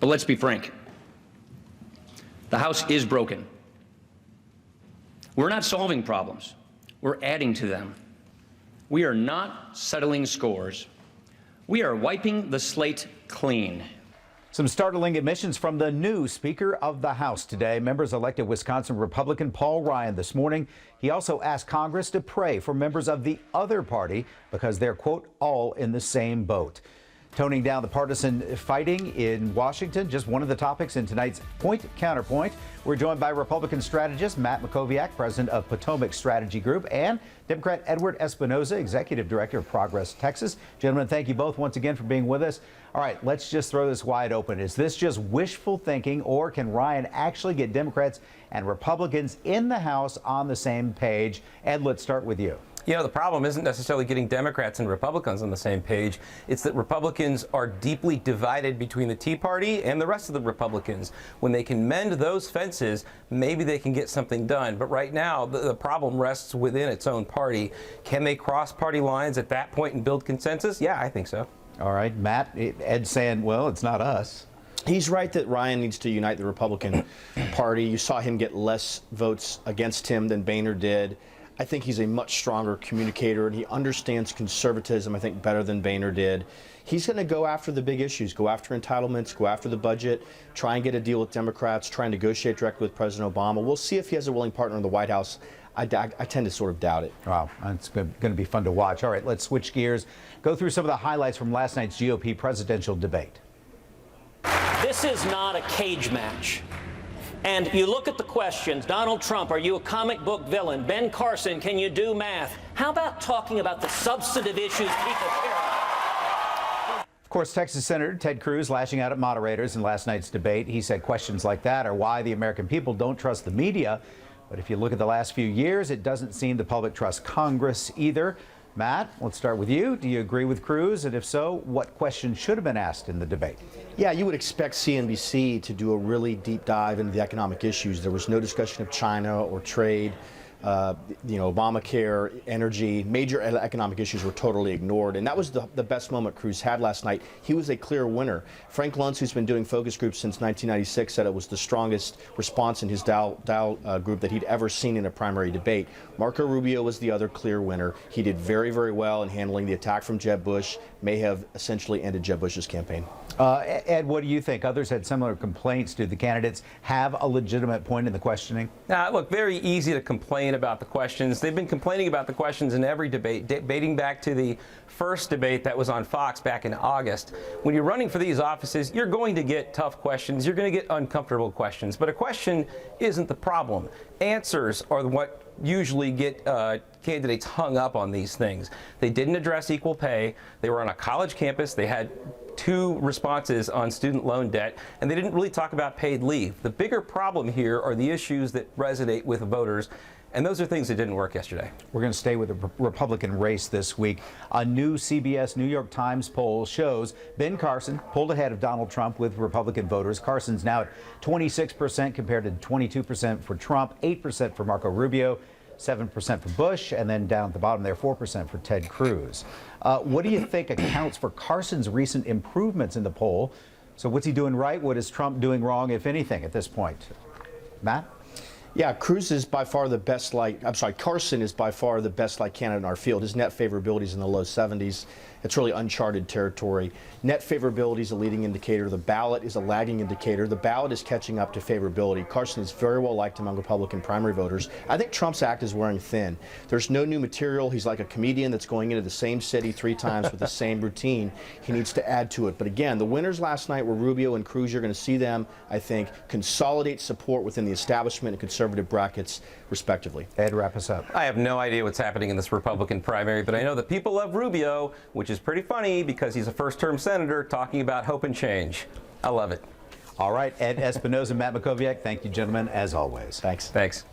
But let's be frank. The House is broken. We're not solving problems. We're adding to them. We are not settling scores. We are wiping the slate clean. Some startling admissions from the new Speaker of the House today. Members elected Wisconsin Republican Paul Ryan this morning. He also asked Congress to pray for members of the other party because they're, quote, all in the same boat. Toning down the partisan fighting in Washington, just one of the topics in tonight's Point Counterpoint. We're joined by Republican strategist Matt Mackowiak, president of Potomac Strategy Group, and Democrat Edward Espinoza, executive director of Progress Texas. Gentlemen, thank you both once again for being with us. All right, let's just throw this wide open. Is this just wishful thinking, or can Ryan actually get Democrats and Republicans in the House on the same page? Ed, let's start with you. You know, the problem isn't necessarily getting Democrats and Republicans on the same page. It's that Republicans are deeply divided between the Tea Party and the rest of the Republicans. When they can mend those fences, maybe they can get something done. But right now, the problem rests within its own party. Can they cross party lines at that point and build consensus? Yeah, I think so. All right, Matt, Ed's saying, well, it's not us. He's right that Ryan needs to unite the Republican Party. You saw him get less votes against him than Boehner did. I think he's a much stronger communicator, and he understands conservatism, I think, better than Boehner did. He's going to go after the big issues, go after entitlements, go after the budget, try and get a deal with Democrats, try and negotiate directly with President Obama. We'll see if he has a willing partner in the White House. I tend to sort of doubt it. Wow, it's going to be fun to watch. All right, let's switch gears. Go through some of the highlights from last night's GOP presidential debate. This is not a cage match. And you look at the questions. Donald Trump, are you a comic book villain? Ben Carson, can you do math? How about talking about the substantive issues people care about? Of course, Texas Senator Ted Cruz lashing out at moderators in last night's debate. He said questions like that are why the American people don't trust the media. But if you look at the last few years, it doesn't seem the public trusts Congress either. Matt, let's start with you. Do you agree with Cruz? And if so, what questions should have been asked in the debate? Yeah, you would expect CNBC to do a really deep dive into the economic issues. There was no discussion of China or trade. Obamacare, energy, major economic issues were totally ignored. And that was the best moment Cruz had last night. He was a clear winner. Frank Luntz, who's been doing focus groups since 1996, said it was the strongest response in his Dow group that he'd ever seen in a primary debate. Marco Rubio was the other clear winner. He did very, very well in handling the attack from Jeb Bush, may have essentially ended Jeb Bush's campaign. Ed, what do you think? Others had similar complaints. Do the candidates have a legitimate point in the questioning? Look, very easy to complain about the questions. They've been complaining about the questions in every debate, dating back to the first debate that was on Fox back in August. When you're running for these offices, you're going to get tough questions. You're going to get uncomfortable questions. But a question isn't the problem. Answers are what usually get candidates hung up on these things. They didn't address equal pay. They were on a college campus. They had 2 responses on student loan debt, and they didn't really talk about paid leave. The bigger problem here are the issues that resonate with voters, and those are things that didn't work yesterday. We're going to stay with the Republican race this week. A new CBS New York Times poll shows Ben Carson pulled ahead of Donald Trump with Republican voters. Carson's now at 26% compared to 22% for Trump, 8% for Marco Rubio, 7% for Bush, and then down at the bottom there, 4% for Ted Cruz. What do you think accounts for Carson's recent improvements in the poll? So what's he doing right? What is Trump doing wrong, if anything, at this point? Matt? Yeah, Cruz is by far the best Carson is by far the best light candidate in our field. His net favorability is in the low 70s. It's really uncharted territory. Net favorability is a leading indicator. The ballot is a lagging indicator. The ballot is catching up to favorability. Carson is very well liked among Republican primary voters. I think Trump's act is wearing thin. There's no new material. He's like a comedian that's going into the same city 3 times with the same routine. He needs to add to it. But again, the winners last night were Rubio and Cruz. You're going to see them, I think, consolidate support within the establishment and conservative brackets, respectively. Ed, wrap us up. I have no idea what's happening in this Republican primary, but I know that people love Rubio, which is pretty funny because he's a first-term senator talking about hope and change. I love it. All right, Ed Espinoza and Matt Mackowiak, thank you, gentlemen, as always. Thanks. Thanks.